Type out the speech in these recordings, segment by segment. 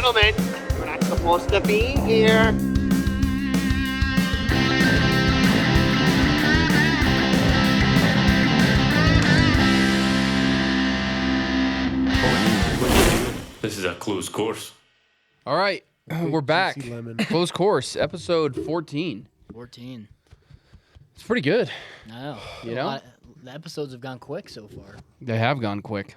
Gentlemen, we're not supposed to be here. This is a closed course. All right, we're back. Close course, episode 14. 14. It's pretty good. I know. You know? The episodes have gone quick so far. They have gone quick.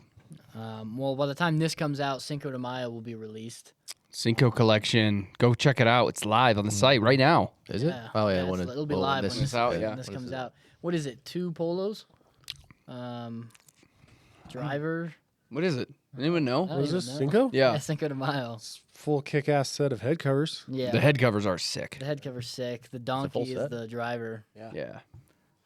Well, by the time this comes out, Cinco de Mayo will be released. Cinco collection. Go check it out. It's live on the site right now. Is it? Oh yeah, it'll be live when this, out, when yeah. this comes out. What is it? 2 polos? Driver? What is it? Anyone know? I What is don't this, even know. Cinco? Yeah. Cinco de Mayo. Full kick-ass set of head covers. Yeah. The head covers are sick. The head cover's sick. The full donkey is set? the driver. Yeah.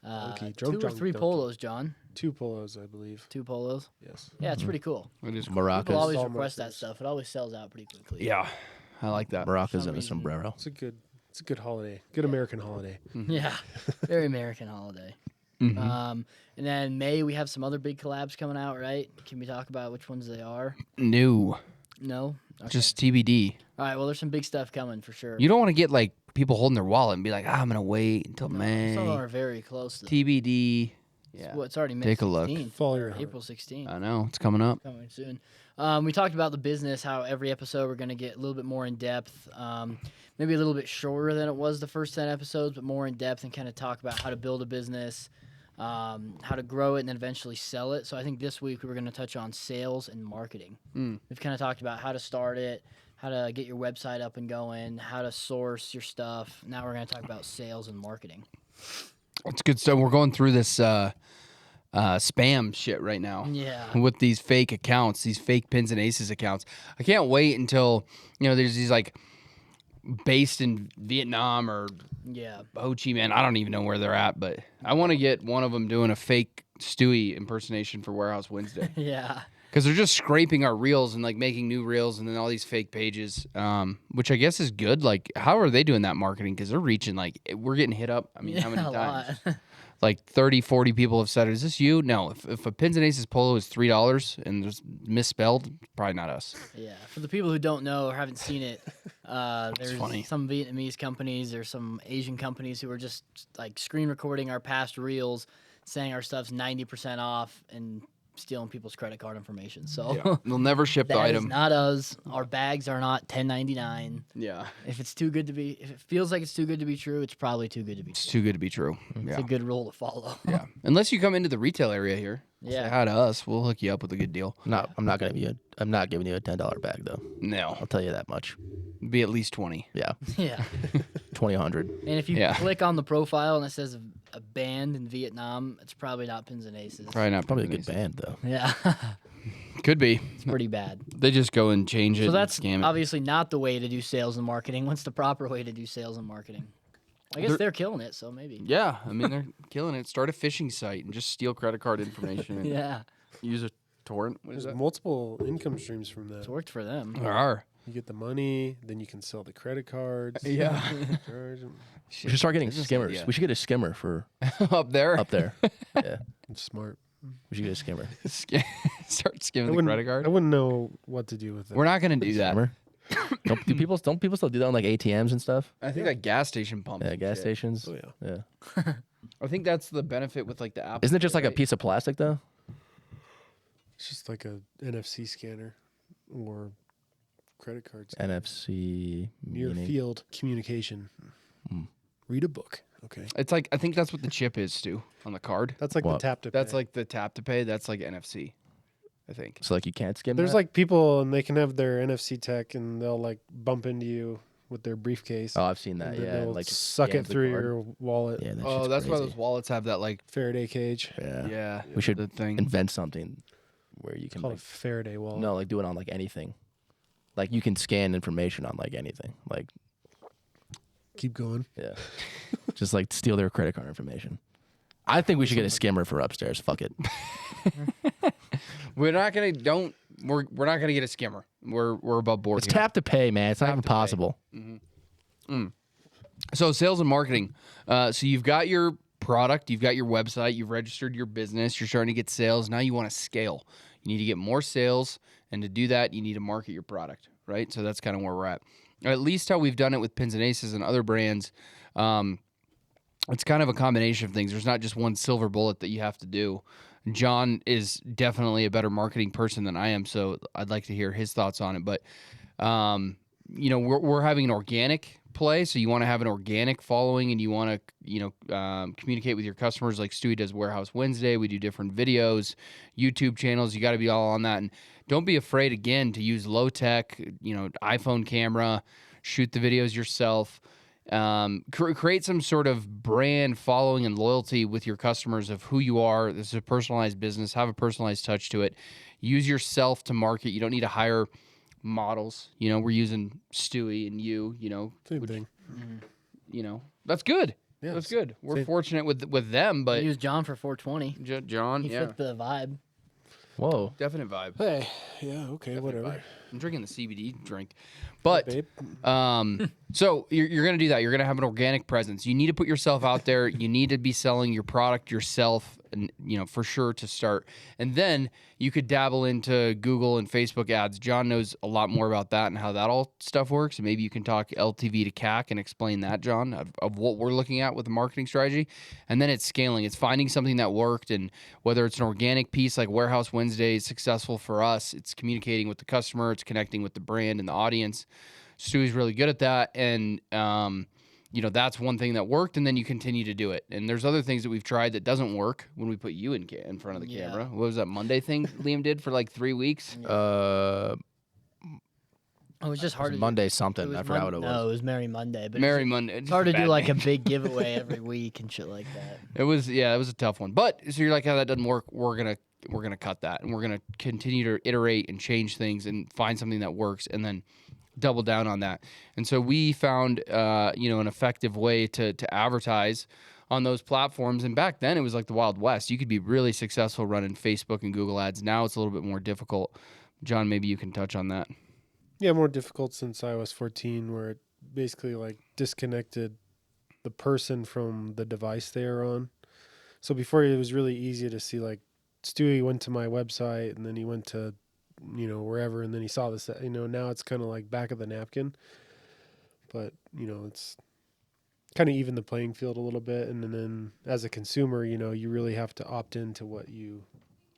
Donkey, 2 or drunk 3 donkey. polos, John. 2 polos, I believe. 2 polos. Yes. Yeah, it's pretty cool. It is. People Maracas. always All request that maracas. stuff. It always sells out pretty quickly. Yeah. I like that. Maracas some and a reason. sombrero. It's a good holiday. Good American holiday. Yeah, very American holiday. Mhm. And then May we have some other big collabs coming out, right? Can we talk about which ones they are? New. No, okay. Just TBD. All right. Well, there's some big stuff coming for sure. You don't want to get like people holding their wallet and be like, I'm going to wait until No, May. some of them are very close. To TBD. Yeah. Well, it's already May Take a look. 16th, Follow or your heart. April 16th. I know. It's coming up. Coming soon. We talked about the business, how every episode we're going to get a little bit more in depth, maybe a little bit shorter than it was the first 10 episodes, but more in depth and kind of talk about how to build a business, how to grow it, and then eventually sell it. So I think this week we were going to touch on sales and marketing. We've kind of talked about how to start it, how to get your website up and going, how to source your stuff. Now we're going to talk about sales and marketing. It's good stuff. We're going through this spam shit right now. Yeah. With these fake accounts, these fake Pins and Aces accounts. I can't wait until, there's these like based in Vietnam or Yeah. Ho Chi Minh. I don't even know where they're at, but I want to get one of them doing a fake Stewie impersonation for Warehouse Wednesday. Yeah. Because they're just scraping our reels and like making new reels and then all these fake pages, which I guess is good. Like, how are they doing that marketing? Because they're reaching, like, we're getting hit up. I mean, how many a times? lot. Like 30, 40 people have said, is this you? No. If a Pins and Aces polo is $3 and there's misspelled, probably not us. Yeah, for the people who don't know or haven't seen it, there's funny. some Vietnamese companies or some Asian companies who are just like screen recording our past reels, saying our stuff's 90% off and stealing people's credit card information. So They'll never ship the that is item. not us. Our bags are not $10.99. Yeah. If it's too good to be, if it feels like it's too good to be true, it's probably too good to be It's true. too good to be true. It's Yeah. a good rule to follow. Yeah. Unless you come into the retail area here. Yeah. Say hi to us. We'll hook you up with a good deal. I'm not giving you a $10 bag though. No. I'll tell you that much. Be at least 20. Yeah, Yeah. 2,100. And if you Yeah. click on the profile and it says a band in Vietnam, it's probably not Pins and Aces. Probably not. Probably a Pins good and band though. Yeah. Aces. Could be. It's pretty bad. They just go and change it. So and that's scam it. obviously not the way to do sales and marketing. What's the proper way to do sales and marketing? I guess they're killing it, so maybe. Yeah, I mean they're killing it. Start a phishing site and just steal credit card information. And Yeah, Use a torrent. What is There's that? multiple income streams from that. it's worked for them. There are. You get the money, then you can sell the credit cards. Yeah. Charge 'em. We should start getting Business skimmers. idea. We should get a skimmer for Up there. up there. Yeah, It's smart. we should get a skimmer. Start skimming I the wouldn't, credit card. I wouldn't know what to do with it. We're not gonna do that. Skimmer. Don't people still do that on like ATMs and stuff? I think like gas station pumps. Yeah, and gas shit. stations. Oh, yeah. Yeah. I think that's the benefit with like the app. Isn't it just like a right? piece of plastic though? It's just like a NFC scanner or credit cards. NFC Near meaning. field communication. Hmm. Read a book. Okay. It's like I think that's what the chip is, Stu, on the card. That's like What? the tap to That's pay. like the tap to pay. That's like NFC. I think. So like you can't skim. There's that? like people and they can have their NFC tech and they'll like bump into you with their briefcase. Oh, I've seen and that. then Yeah, they'll like suck scans it the through card. your wallet. Yeah, that Oh, shit's that's why crazy. those wallets have that like. Faraday cage. Yeah. Yeah. We should the thing. invent something where you It's can called like, a Faraday wallet. no, like do it on like anything. Like you can scan information on like anything. Like Keep going. yeah, just like steal their credit card information. I think we should get a skimmer for upstairs. Fuck it. We're not gonna we're not gonna get a skimmer. We're above board. It's here. tap to pay, man. It's not even to pay. possible. So sales and marketing. So you've got your product, you've got your website, you've registered your business, you're starting to get sales. Now you want to scale. You need to get more sales, and to do that, you need to market your product, right? So that's kind of where we're at least how we've done it with Pins and Aces and other brands. It's kind of a combination of things. There's not just one silver bullet that you have to do. John is definitely a better marketing person than I am, so I'd like to hear his thoughts on it. But, we're having an organic play, so you want to have an organic following and you want to, communicate with your customers like Stewie does Warehouse Wednesday. We do different videos, YouTube channels. You got to be all on that. And don't be afraid, again, to use low-tech, iPhone camera, shoot the videos yourself. Create some sort of brand following and loyalty with your customers of who you are. This is a personalized business. Have a personalized touch to it. Use yourself to market. You don't need to hire models. We're using Stewie and you. Same thing. That's good. Yeah, that's good. We're fortunate with them, but Use John for 420. John, He fit the vibe. Whoa. definite vibe. Hey, yeah, okay, Definite whatever. vibe. I'm drinking the CBD drink, but Babe. so you're going to do that. You're going to have an organic presence. You need to put yourself out there. You need to be selling your product yourself, and for sure to start. And then you could dabble into Google and Facebook ads. John knows a lot more about that and how that all stuff works. And maybe you can talk LTV to CAC and explain that, John, of what we're looking at with the marketing strategy. And then it's scaling. It's finding something that worked, and whether it's an organic piece like Warehouse Wednesday is successful for us. It's communicating with the customer. It's connecting with the brand and the audience. Stewie's really good at that, and that's one thing that worked, and then you continue to do it. And there's other things that we've tried that doesn't work when we put you in front of the camera. What was that Monday thing Liam did for like 3 weeks? It was just hard to Monday do. something. I forgot what it was. No, it was Merry Monday. But Merry it's Monday. It's hard to do like a big giveaway every week and shit like that. It was a tough one. But so you're like, how that doesn't work. We're gonna cut that, and we're gonna continue to iterate and change things and find something that works, and then double down on that. And so we found an effective way to advertise on those platforms. And back then it was like the Wild West. You could be really successful running Facebook and Google ads. Now it's a little bit more difficult. John, maybe you can touch on that. Yeah, more difficult since iOS 14, where it basically like disconnected the person from the device they are on. So before it was really easy to see, like Stewie went to my website and then he went to wherever, and then he saw this, now it's kind of like back of the napkin, but it's kind of even the playing field a little bit. And then as a consumer, you really have to opt into what you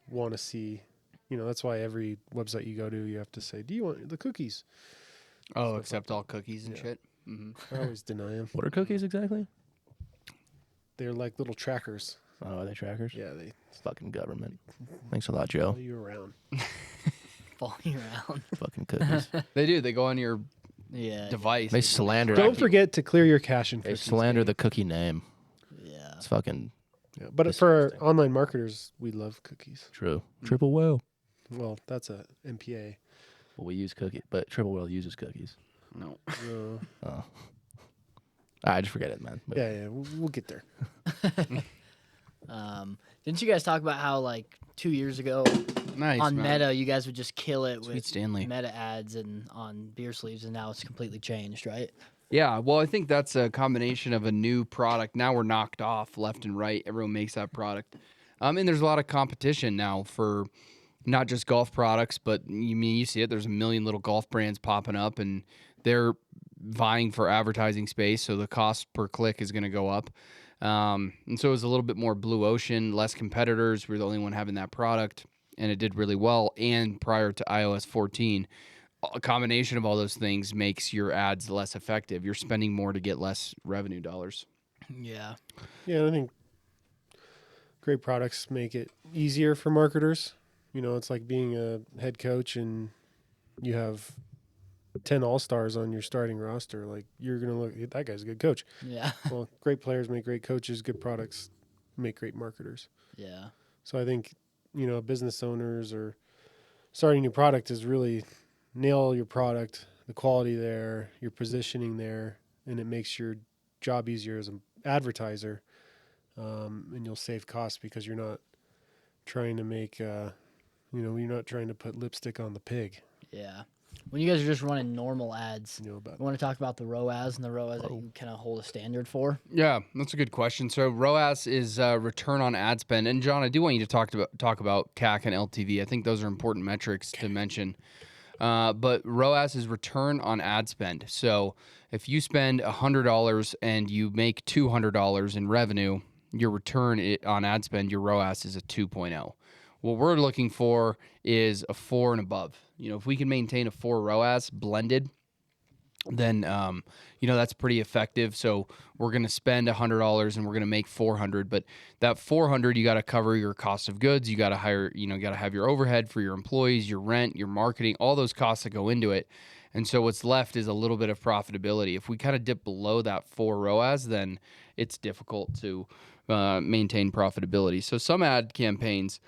want to see. That's why every website you go to, you have to say, do you want the cookies? Oh, accept all cookies and shit. Mm-hmm. I always deny them. What are cookies exactly? They're like little trackers. Oh, are they trackers? Yeah, they It's fucking government. Thanks a lot, Joe. follow you around. Falling around. Fucking cookies. They do. They go on your Yeah. device. They slander. Don't forget to clear your cache and They cookies. slander the cookie name. Yeah. It's fucking Yeah, but for online marketers, we love cookies. true. Triple whale. Well, that's a MPA. Well, we use cookies, but Triple Whale uses cookies. No. Oh. I just forget it, man. But Yeah, we'll get there. Didn't you guys talk about how like 2 years ago Nice, on man. Meta you guys would just kill it Sweet with Stanley. Meta ads and on beer sleeves, and now it's completely changed, right? Yeah, well, I think that's a combination of a new product. Now we're knocked off left and right. Everyone makes that product. And there's a lot of competition now for not just golf products, but you see it. There's a million little golf brands popping up, and they're vying for advertising space, so the cost per click is going to go up. And so it was a little bit more blue ocean, less competitors. We're the only one having that product, and it did really well. And prior to iOS 14, a combination of all those things makes your ads less effective. You're spending more to get less revenue dollars. Yeah. Yeah, I think great products make it easier for marketers. It's like being a head coach and you have 10 all-stars on your starting roster. Like, you're going to look, that guy's a good coach. Yeah. Well, great players make great coaches, good products make great marketers. Yeah. So I think, business owners or starting a new product is really nail your product, the quality there, your positioning there, and it makes your job easier as an advertiser. And you'll save costs because you're not trying to make, you're not trying to put lipstick on the pig. Yeah. When you guys are just running normal ads, You know about you want to talk about the ROAS and the ROAS that you kind of hold a standard for? Yeah, that's a good question. So ROAS is return on ad spend. And John, I do want you to talk about CAC and LTV. I think those are important metrics to mention. But ROAS is return on ad spend. So if you spend $100 and you make $200 in revenue, your return on ad spend, your ROAS is a 2.0. What we're looking for is a 4 and above. If we can maintain a 4 ROAS blended, then that's pretty effective. So we're going to spend $100 and we're going to make $400, but that $400, you got to cover your cost of goods. You got to hire, got to have your overhead for your employees, your rent, your marketing, all those costs that go into it. And so what's left is a little bit of profitability. If we kind of dip below that 4 ROAS, then it's difficult to maintain profitability. So some ad campaigns,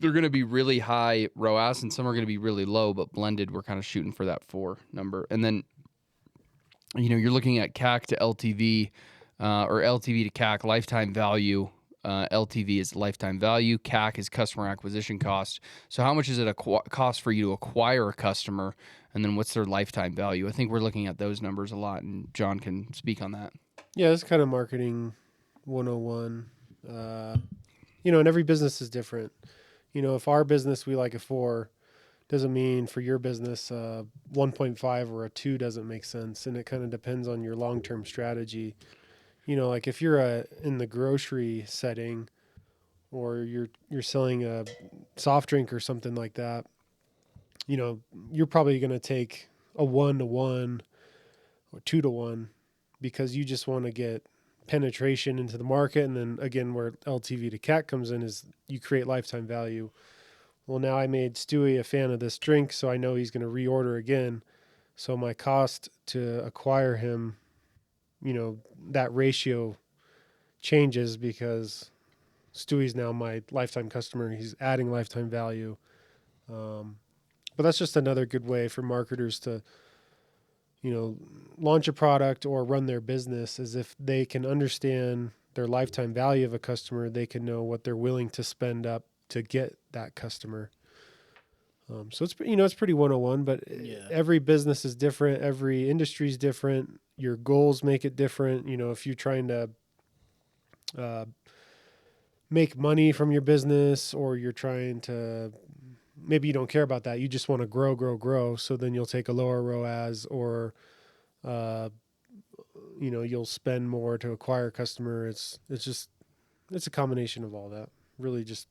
they're going to be really high ROAS and some are going to be really low, but blended, we're kind of shooting for that 4 number. And then you're looking at CAC to LTV or LTV to CAC, lifetime value. LTV is lifetime value. CAC is customer acquisition cost. So how much is it cost for you to acquire a customer? And then what's their lifetime value? I think we're looking at those numbers a lot, and John can speak on that. Yeah, it's kind of marketing 101. And every business is different. If our business, we like a 4, doesn't mean for your business 1.5 or a 2 doesn't make sense, and it kind of depends on your long-term strategy. Like if you're in the grocery setting, or you're selling a soft drink or something like that, you're probably going to take a 1-to-1 or 2-to-1 because you just want to get penetration into the market, and then again, where LTV to CAC comes in is you create lifetime value. Well, now I made Stewie a fan of this drink, so I know he's going to reorder again. So my cost to acquire him, that ratio changes because Stewie's now my lifetime customer. He's adding lifetime value. But that's just another good way for marketers to, launch a product or run their business, is if they can understand their lifetime value of a customer, they can know what they're willing to spend up to get that customer. So it's pretty 101, but every business is different. Every industry is different. Your goals make it different. If you're trying to make money from your business, or you're trying to, maybe you don't care about that. You just want to grow. So then you'll take a lower ROAS, or, you'll spend more to acquire a customer. It's a combination of all that. Really just.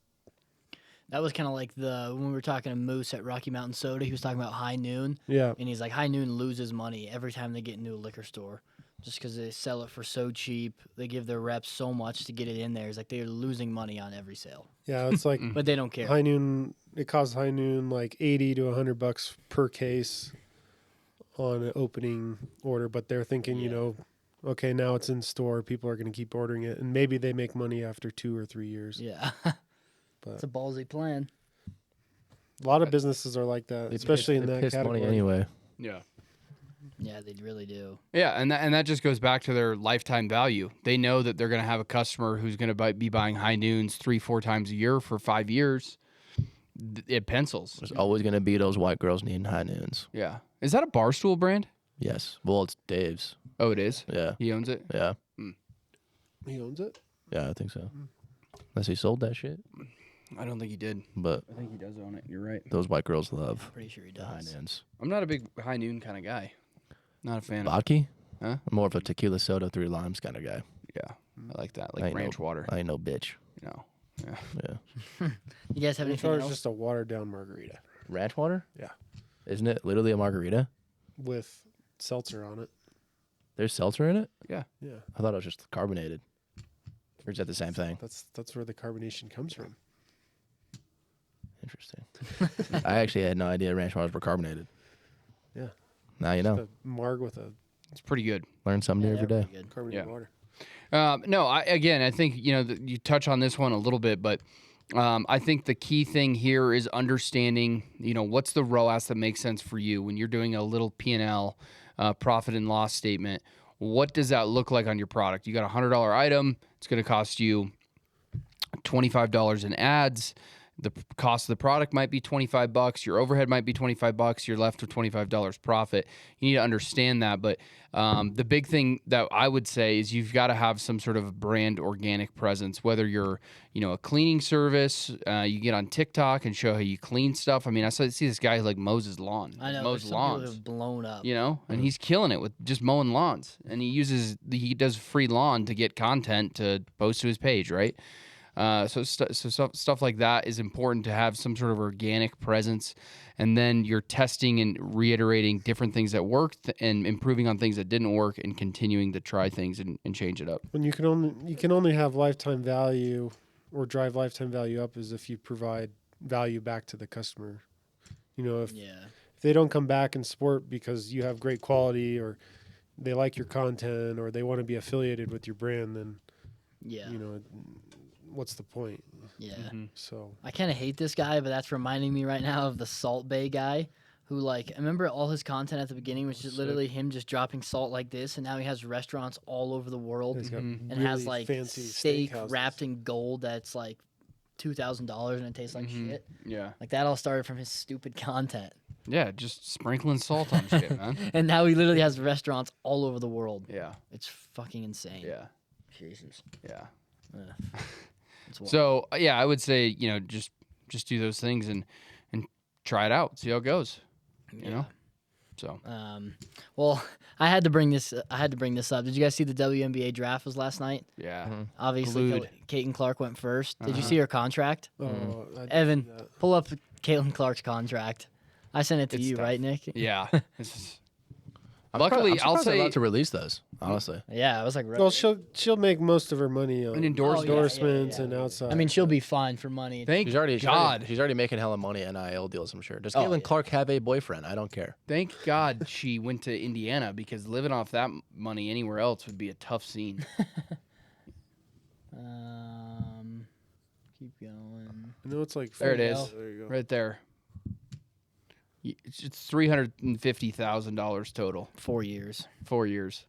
That was kind of like when we were talking to Moose at Rocky Mountain Soda, he was talking about High Noon. Yeah. And he's like, High Noon loses money every time they get into a liquor store just because they sell it for so cheap. They give their reps so much to get it in there. It's like they're losing money on every sale. Yeah, it's like but they don't care. High Noon, it costs High Noon like $80 to $100 per case on an opening order, but they're thinking, okay, now it's in store. People are going to keep ordering it, and maybe they make money after 2 or 3 years. Yeah. But it's a ballsy plan. A lot of businesses are like that, especially in that category. Money anyway. Yeah. Yeah, they really do. Yeah, and that just goes back to their lifetime value. They know that they're going to have a customer who's going to be buying High Noons 3-4 times a year for 5 years. It pencils. There's always going to be those white girls needing High Noons. Yeah. Is that a Barstool brand? Yes. Well, it's Dave's. Oh, it is? Yeah. He owns it? Yeah. He owns it? Yeah, I think so. Unless he sold that shit. I don't think he did. But I think he does own it. You're right. those white girls love Pretty sure he the High does. Noons. I'm not a big High Noon kind of guy. Not a fan of Vodka? Huh? I'm more of a tequila soda, 3 limes kind of guy. Yeah, I like that. I Like ain't ranch water. I ain't no bitch. Yeah. Yeah. You guys have Ranch anything water is else? just a watered down margarita Ranch water? Yeah. Isn't it literally a margarita? with seltzer on it. There's seltzer in it? Yeah, I thought it was just carbonated. Or is that the same thing? that's where the carbonation comes from. Interesting. I actually had no idea ranch waters were carbonated. Yeah. Now you know. The marg with a It's pretty good. Learn something new every day. carbonated Yeah. water. No, I think you touch on this one a little bit, but I think the key thing here is understanding, what's the ROAS that makes sense for you when you're doing a little P&L, profit and loss statement. What does that look like on your product? You got a $100 item. It's going to cost you $25 in ads. the cost of the product might be $25, your overhead might be $25, you're left with $25 profit. You need to understand that. But the big thing that I would say is you've got to have some sort of brand organic presence, whether you're, a cleaning service, you get on TikTok and show how you clean stuff. I mean, I see this guy who mows his lawn. I know. Mows Some people lawns. have blown up. And he's killing it with just mowing lawns. And he does free lawn to get content to post to his page, right? So stuff like that is important to have some sort of organic presence, and then you're testing and reiterating different things that worked and improving on things that didn't work and continuing to try things and change it up. When you can only have lifetime value or drive lifetime value up is if you provide value back to the customer. If they don't come back and support because you have great quality or they like your content or they want to be affiliated with your brand, then what's the point? Yeah. So I kind of hate this guy, but that's reminding me right now of the Salt Bay guy who, I remember all his content at the beginning was just literally him just dropping salt like this, and now he has restaurants all over the world and has, fancy steak steakhouses. wrapped in gold that's, $2,000 and it tastes like shit. Yeah. That all started from his stupid content. Yeah, just sprinkling salt on shit, man. And now he literally has restaurants all over the world. Yeah. It's fucking insane. Yeah. Jesus. Yeah. It's wild. So, I would say, just do those things and try it out, see how it goes. So well, I had to bring this up. Did you guys see the WNBA draft was last night? yeah. Obviously, Glued. Caitlin Clark went first. Did you see her contract? I didn't Evan, see that. pull up Caitlin Clark's contract. I sent it to It's you, tough. right, Nick? Yeah. This is- I'm Luckily, surprised I'll they're say allowed to release those. Honestly, Yeah, I was like, Well, she'll make most of her money on An endorsement. endorsements yeah. and outside. I mean, she'll be fine for money. thank she's already God. she's already making hella money NIL deals. I'm sure. Does Oh, Caitlin yeah. Clark have a boyfriend? I don't care. Thank God she went to Indiana because living off that money anywhere else would be a tough scene. Keep going. I know it's like There it 40. is. There you go. Right there. It's $350,000 total, 4 years. 4 years.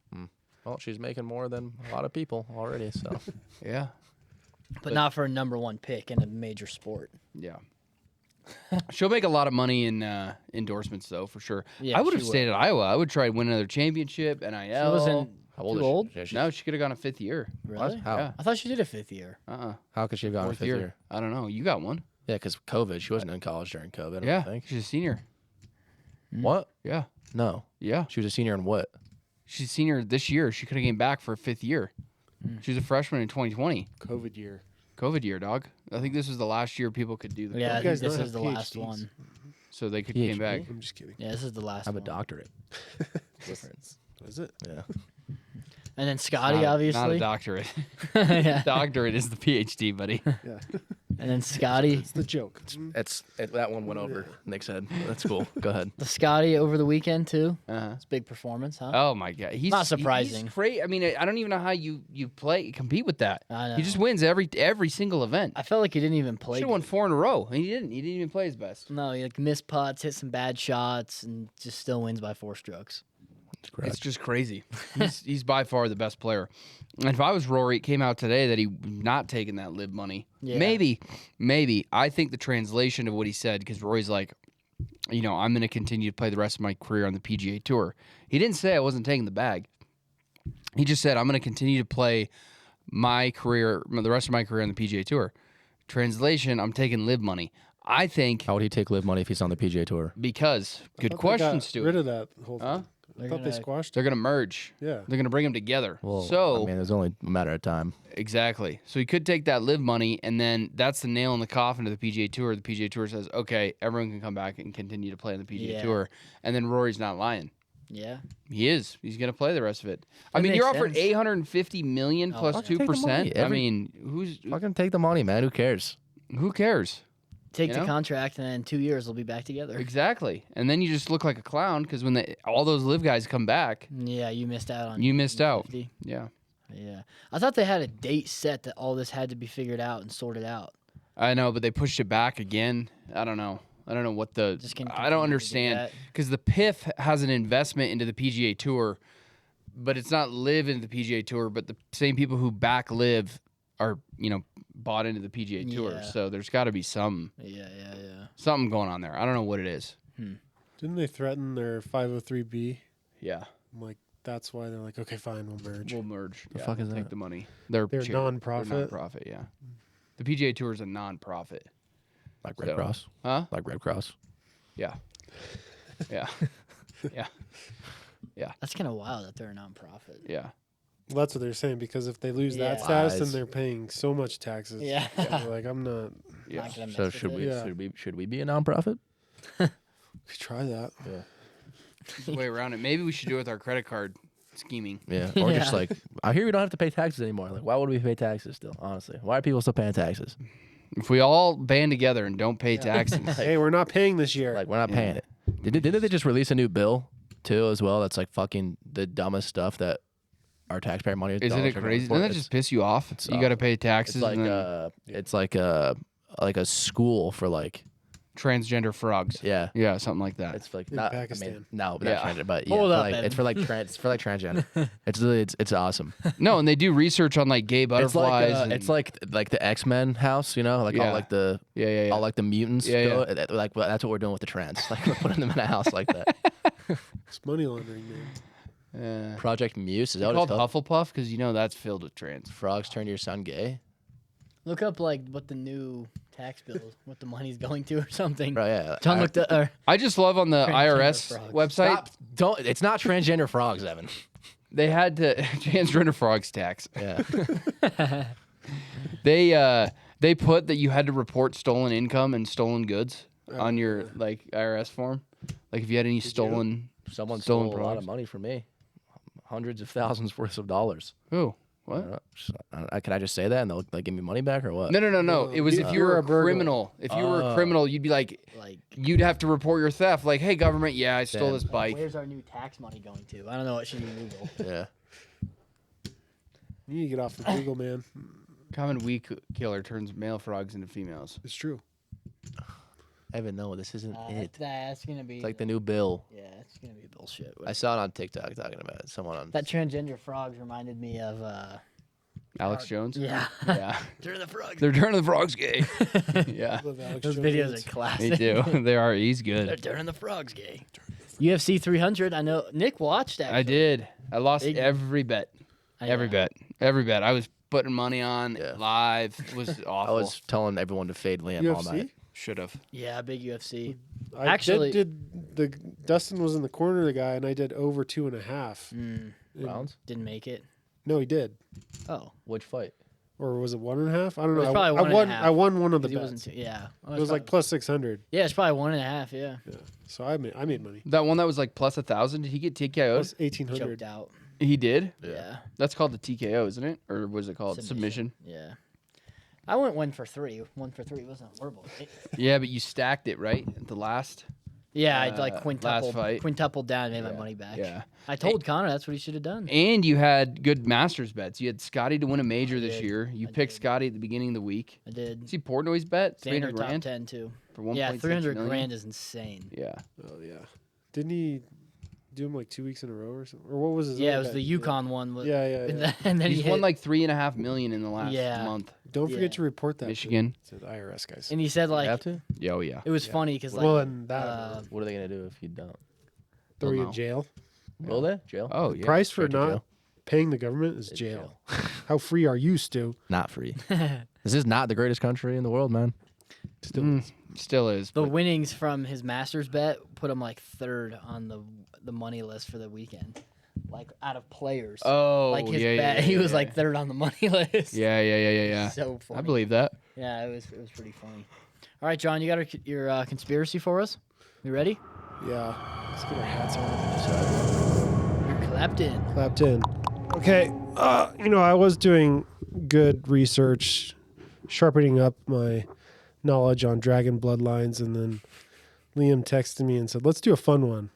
Well, she's making more than a lot of people already. So Yeah. But not for a number one pick in a major sport. Yeah. She'll make a lot of money in endorsements, though, for sure. Yeah, I would she have stayed at Iowa. I would try to win another championship, NIL. She wasn't how old too is she? old? Yeah, she's- No, she could have gone a fifth year. Really? How? Yeah. I thought she did a 5th year. How could she have gone a Fourth fifth year? I don't know. You got one. Yeah, because COVID. She wasn't in college during COVID. I don't Yeah. think. She's a senior. What? Yeah. No. Yeah. She was a senior in what? She's a senior this year. She could have came back for a fifth year. She was a freshman in 2020. COVID year. COVID year, dog. I think this was the last year people could do the Yeah, I COVID, think guys this don't is the have last PhDs. one. so they could PhD? came back. I'm just kidding. Yeah, this is the last I have a one. doctorate. Difference. Is it? Yeah. And then Scotty, Not a obviously. doctorate. Yeah. Doctorate is the PhD, buddy. Yeah. And then Scotty. It's the joke. That one went over. Nick said. That's cool. Go ahead. The Scotty over the weekend, too. Uh-huh. It's a big performance, huh? Oh my God, he's Not surprising. He's great. I mean, I don't even know how you compete with that. I know. He just wins every single event. I felt like he didn't even play. Should have won good. 4 in a row, and he didn't. He didn't even play his best. No, he missed putts, hit some bad shots, and just still wins by 4 strokes. It's just crazy. He's by far the best player. And if I was Rory, it came out today that he not taking that live money. Yeah. Maybe. I think the translation of what he said, because Rory's like, I'm going to continue to play the rest of my career on the PGA Tour. He didn't say I wasn't taking the bag. He just said I'm going to continue to play the rest of my career on the PGA Tour. Translation: I'm taking live money. I think How would he take live money if he's on the PGA Tour? because good I thought they question, got Stu. rid of that whole thing. Huh? I thought they squashed They're it. going to merge. Yeah. They're going to bring them together. Well, so I mean, it's only a matter of time. exactly. So he could take that live money, and then that's the nail in the coffin to the PGA Tour. The PGA Tour says, okay, everyone can come back and continue to play on the PGA Yeah. Tour. And then Rory's not lying. Yeah. He is. He's going to play the rest of it. I That mean, makes you're offered sense. $850 million plus fucking take the money. 2%. I mean, Fucking take the money, man. Who cares? who cares? Take You the know? contract, and then in 2 years they'll be back together. Exactly. And then you just look like a clown because when all those live guys come back, Yeah, you missed out on. you missed out. 50. Yeah. Yeah, I thought they had a date set that all this had to be figured out and sorted out. I know, but they pushed it back again. I don't know. what the. Just gonna I don't continue to do understand that. because the PIF has an investment into the PGA Tour, but it's not live into the PGA Tour. But the same people who back live are bought into the PGA Tour. Yeah. So there's got to be something going on there. I don't know what it is. Didn't they threaten their 503B? Yeah, I'm like, that's why they're like, okay, fine, we'll merge. we'll merge. The Yeah, fuck is we'll take that? the money. They're nonprofit? They're nonprofit. Yeah, the PGA Tour is a nonprofit. Like Red So- Cross. Huh? Like Red Cross. Yeah. Yeah. Yeah. That's kind of wild that they're a nonprofit. Yeah. Well, that's what they're saying, because if they lose that Yeah. status, then Lies. they're paying so much taxes. Yeah. They're like, I'm not. Yeah. Not gonna So mess should with we it. should we be a nonprofit? We try that. Yeah. There's a way around it. Maybe we should do it with our credit card scheming. Yeah. Or just Yeah. like I hear we don't have to pay taxes anymore. Like why would we pay taxes still? Honestly, why are people still paying taxes? If we all band together and don't pay taxes, Hey, we're not paying this year. Like we're not paying it. Didn't they just release a new bill too as well? That's like fucking the dumbest stuff that our taxpayer money. isn't dollars it are going crazy? for. Doesn't that It's- just piss you off? it's You got to awful. pay taxes. It's like and then it's like a school for like transgender frogs. yeah. Yeah, something like that. It's like In not Pakistan. I mean, no, but Yeah. not transgender, but yeah, Hold for up, like, Evan. it's for like transgender. It's really it's awesome. No, and they do research on like gay It's butterflies. like and- it's like the X-Men house, you know, like Yeah. all like the yeah. all like the mutants. Yeah, go, Like well, that's what we're doing with the trans. Like we're putting them in a house like that. It's money laundering, man. Yeah. Project Muse is that Called what it's called? Hufflepuff because that's filled with trans. Frogs turn your son gay. Look up like what the new tax bill, what the money's going to or something. Right? Yeah. John looked at. I just love on the Transgender IRS frogs. website Stop! Don't. It's not transgender frogs, Evan. they had to transgender frogs tax. Yeah. They put that you had to report stolen income and stolen goods on your like IRS form. Like if you had any stolen. Someone Stolen stole a lot frogs. of money from me. Hundreds of thousands worth of dollars. Who? What? Can I just say that and they'll like give me money back or what? No. It was if you were a burglar. criminal. If you were a criminal, you'd be like, Like, you'd have to report your theft. Like, hey, government, yeah, I stole Damn. this bike. where's our new tax money going to? I don't know. It should be legal. Yeah. You need to get off the Google, man. Common weed killer turns male frogs into females. It's true. Evan, no, this isn't it. That's gonna be It's like the new bill. Yeah, it's gonna be bullshit. I saw it on TikTok talking about it. Someone on. That transgender frogs reminded me of Alex Jones? yeah. Yeah. Turn the frogs. They're turning the frogs gay. Yeah. Love Alex Those Jones. videos are classic. Me too. They are. He's They're good. turning the frogs gay. UFC 300. I know Nick watched that. I did. I lost Big- every bet. Every bet. I was putting money on Yeah. live. It was awful. I was telling everyone to fade Liam all UFC? night. Should have. Yeah, big UFC. I Actually- did the Dustin was in the corner of the guy, and I did over 2.5. Rounds? Didn't make it. No, he did. Oh, Which fight? Or was it 1.5? I don't know. was probably I 1.5. won. I won one of the he wasn't bets. too, yeah. It was like plus 600. yeah, it's probably 1.5. Yeah, So I made money. That one that was like plus 1,000. Did he get TKO'd? Plus 1,800. choked out. He did. Yeah. That's called the TKO, isn't it? Or was it called submission? Yeah. I went 1 for 3. 1 for 3 wasn't horrible. Yeah, but you stacked it right at the last. Yeah, I like last fight. quintupled down and made my money back. Yeah. I told Connor that's what he should have done. And you had good Masters bets. You had Scotty to win a major this did. year. You I picked did. Scotty at the beginning of the week. I did. See Portnoy's bet? Xander 300 top grand 10 too. for 1.6 Yeah, 300 million? grand is insane. Yeah. Oh yeah. Didn't he do him like 2 weeks in a row or something? Or what was his? Yeah, it other was bet? the Yukon one. Yeah, yeah, And yeah. then He's he won hit, like 3.5 million in the last Yeah. month. Don't forget Yeah. to report that Michigan. to the IRS guys. and he said You have like to? Yeah, oh yeah. it was funny because like Well, and that What are they gonna do if you don't? throw you know. in jail. Will they? Jail? Oh yeah. Price for Straight to not jail. paying the government is jail. How free are you, Stu? Not free. This is not the greatest country in the world, man. Still, Still is. the but winnings from his Masters bet put him like third on the money list for the weekend, like out of players. Oh, like his yeah, bet, yeah, he yeah, was yeah. like third on the money list. Yeah. So funny. I believe that. Yeah, it was pretty funny. All right, John, you got your conspiracy for us? You ready? yeah. Let's get our hats on. You're clapped in. Clapped in. Okay. I was doing good research, sharpening up my knowledge on dragon bloodlines, and then Liam texted me and said, "Let's do a fun one."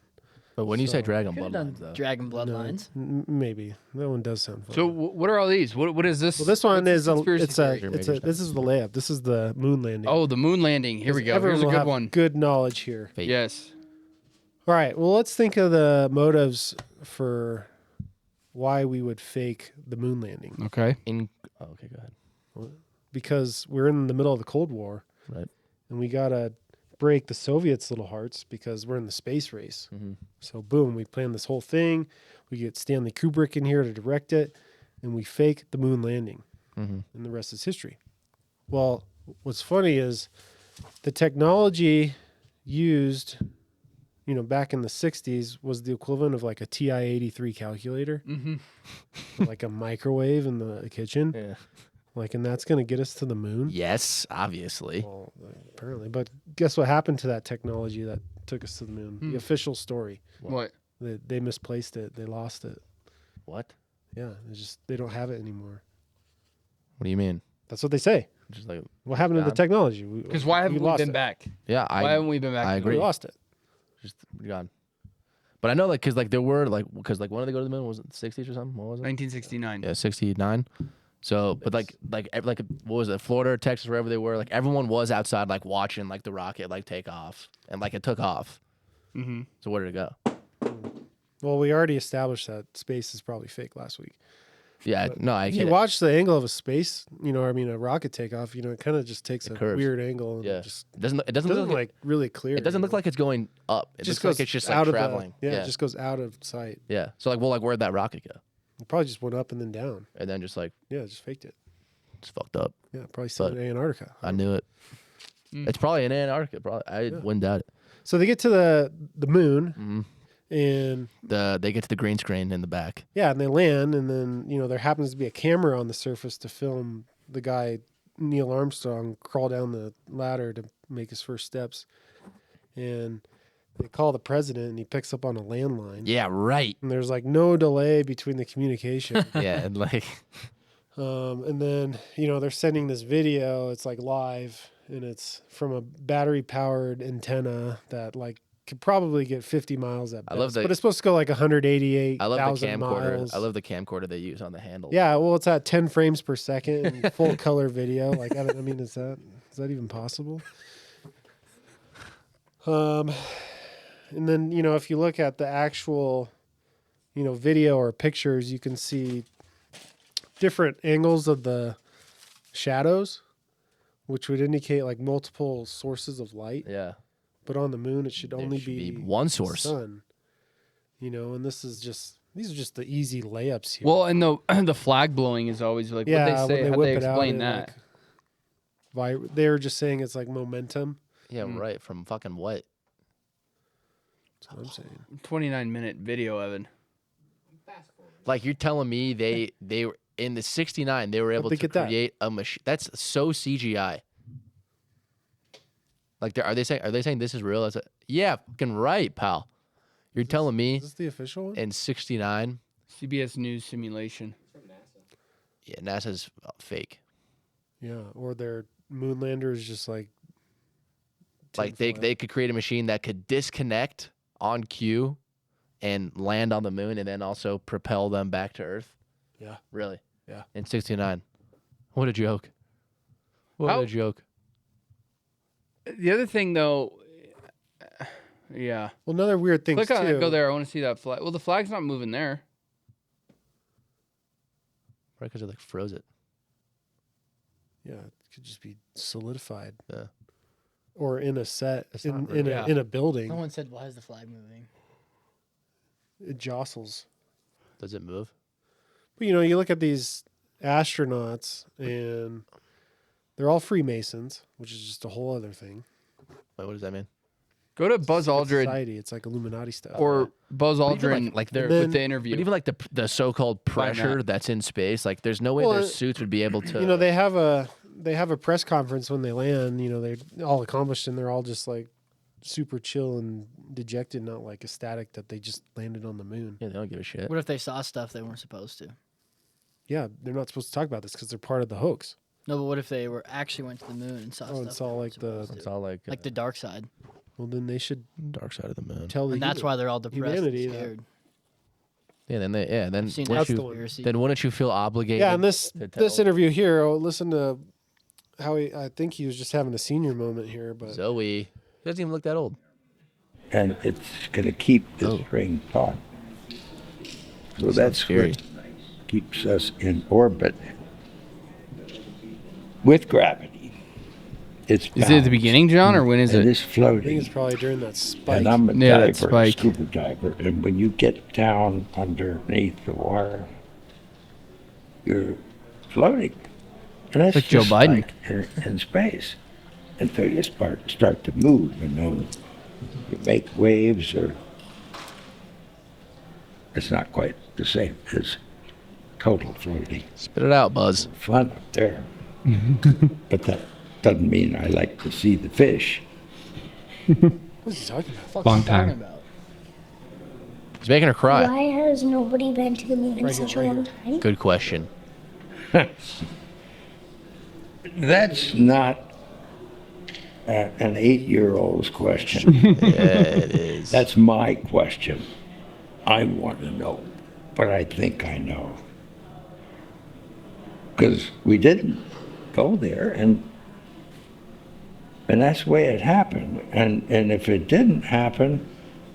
But when you say Dragon Could have done Bloodlines, though, Dragon Bloodlines. Maybe that one does sound fun. So what are all these? What is this? well, this one what's is this conspiracy theory? this is the layup. This is the moon landing. Oh, the moon landing. Here we go. Everyone Here's a will good have one. Good knowledge here. Fake. Yes. All right. Well, let's think of the motives for why we would fake the moon landing. Okay. Oh, okay, go ahead. because we're in the middle of the Cold War, Right. and we gotta break the Soviets' little hearts because we're in the space race. So boom, we plan this whole thing. We get Stanley Kubrick in here to direct it, and we fake the moon landing, and the rest is history. Well, what's funny is the technology used, back in the 60s was the equivalent of like a TI-83 calculator, like a microwave in the kitchen. Yeah. And that's going to get us to the moon. Yes, obviously. Well, apparently. But guess what happened to that technology that took us to the moon? The official story. What? They misplaced it. They lost it. What? Yeah. They don't have it anymore. What do you mean? That's what they say. Just like, What happened to the gone? technology? Because why haven't we lost been it. back? yeah, Why haven't we been back? I to the agree. We moon? lost it. Just gone. But I know, like, because like there were because when did they go to the moon? Was it the 60s or something? What was it? 1969. Yeah, 69. So, but like what was it? Florida, Texas, wherever they were, like everyone was outside, like watching like the rocket like take off, and like it took off. Mm-hmm. So where did it go? Well, we already established that space is probably fake last week. Yeah, no, I If get you it. watch the angle of a space, a rocket takeoff, it kind of just takes a curves. weird angle. And Yeah, it just it doesn't doesn't look like really clear. it doesn't look like it's going up. It just looks goes like it's just like out traveling. of it just goes out of sight. Yeah. So like, where'd that rocket go? It probably just went up and then down. And then just like Yeah, just faked it. it's fucked up. Yeah, probably sent But- in Antarctica. I knew it. It's probably in Antarctica. Probably. I wouldn't doubt it. So they get to the moon, and They get to the green screen in the back. yeah, and they land, and then there happens to be a camera on the surface to film the guy Neil Armstrong crawl down the ladder to make his first steps, and they call the president, and he picks up on a landline. Yeah, right. And there's like no delay between the communication. Yeah, and like And then, they're sending this video. It's like live, and it's from a battery powered antenna that like could probably get 50 miles at best. love the- but it's supposed to go like 188,000 I love the camcorder. miles. I love the camcorder they use on the handle. Yeah, well, it's at 10 frames per second and full color video. Like, is that even possible? And then, if you look at the actual, video or pictures, you can see different angles of the shadows, which would indicate like multiple sources of light. Yeah. But on the moon, it should only should be be one the source. sun. And these are just the easy layups here. Well, and the flag blowing is always like yeah, what they say. when How whip they it out, explain it, that? they're just saying it's like momentum. Yeah, right. From fucking what? That's what I'm saying. 29-minute video, Evan. Like you're telling me they were in the 69 they were able they to get that? create a machine that's so CGI. Like are they saying this is real? That's yeah, fucking right, pal. You're telling me Is this the official one? in 69? CBS News simulation. Yeah, NASA's fake. Yeah, or their moon lander is just like Like tinfoil. they could create a machine that could disconnect on cue and land on the moon and then also propel them back to Earth. Yeah. Really? Yeah. In 69. What a joke. What How- a joke. The other thing, though, yeah. Well, another weird thing Click on too. it. Go there. I want to see that flag. Well, the flag's not moving there. Right, because they like froze it. Yeah, it could just be solidified. Yeah. Or in a set It's in not in, real. a, in a building. Someone said, "Why is the flag moving?" It jostles. Does it move? But you look at these astronauts and they're all Freemasons, which is just a whole other thing. Wait, what does that mean? Go to Buzz Secret Aldrin Society, it's like Illuminati stuff. or Buzz But even Aldrin like they're with the interview. But even like the so-called pressure that. that's in space, like there's no way Well, their suits would be able to. they have a press conference when they land. They're all accomplished and they're all just like super chill and dejected, not like ecstatic that they just landed on the moon. Yeah, they don't give a shit. What if they saw stuff they weren't supposed to? Yeah, they're not supposed to talk about this because they're part of the hoax. No, but what if they actually went to the moon and saw Oh, and stuff? saw they like weren't supposed It's to? all like Like the dark side, Well, then they should dark side of the moon. tell the and that's why they're all depressed humanity and that- scared. Yeah, then I've seen wouldn't That's you, the one. conspiracy. then wouldn't you feel obligated? Yeah, and this to this tell interview here, listen to how I think he was just having a senior moment here, but Zoe. He doesn't even look that old. And it's going to keep the string taut. So that's scary. what keeps us in orbit. with gravity. It's Is it at the balanced, beginning, John, or when is and it? it's I think floating. it's probably during that spike. And I'm a Yeah, that diver, a spike. scuba diver, and when you get down underneath the water, you're floating. And that's Like Joe just Biden. like in space. Until you start to move, and then you make waves, or it's not quite the same as total floating. Spit it out, Buzz. Fun up there. But that doesn't mean I like to see the fish. What's he talking about? Long time. He's making her cry. Why has nobody been to the moon in such a long time? Good question. That's not an 8-year-old's question. Yeah, it is. That's my question. I want to know, but I think I know. Because we didn't go there, and that's the way it happened. And if it didn't happen,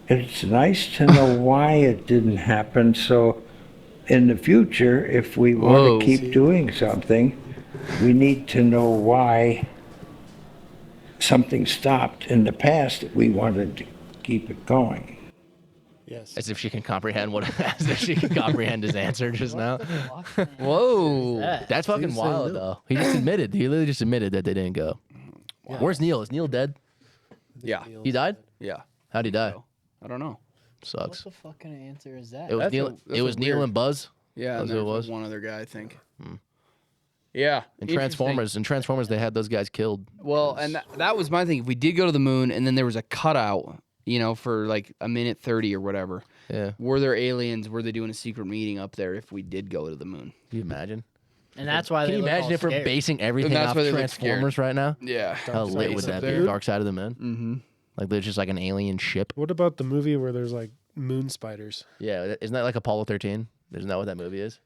it's nice to know why it didn't happen. So in the future, if we want Whoa. to keep doing something, we need to know why something stopped in the past that we wanted to keep it going. Yes. As if she can comprehend as if she can comprehend his answer just now. Whoa. That's fucking Seems so wild, new. though. He just admitted. He literally just admitted that they didn't go. Where's Neil? Is Neil dead? Yeah. He died? Yeah. How'd he die? I don't know. What Sucks. the fucking answer is that? It was That's Neil. a- that's It a was Neil weird- and Buzz. Yeah. That's And who it there was? one other guy, I think. Yeah. In interesting. Transformers. In Transformers, they had those guys killed. Well, and that was my thing. If we did go to the moon and then there was a cutout, for like a minute 30 or whatever, Yeah. were there aliens? Were they doing a secret meeting up there if we did go to the moon? Can you imagine? And that's why Can they you look imagine all if we're scared. basing everything that's off why they look scared. Transformers right now? Yeah. How lit would that be? there. Dark Side of the Moon? Mm-hmm. Like there's just like an alien ship. What about the movie where there's like moon spiders? Yeah, isn't that like Apollo 13? Isn't that what that movie is?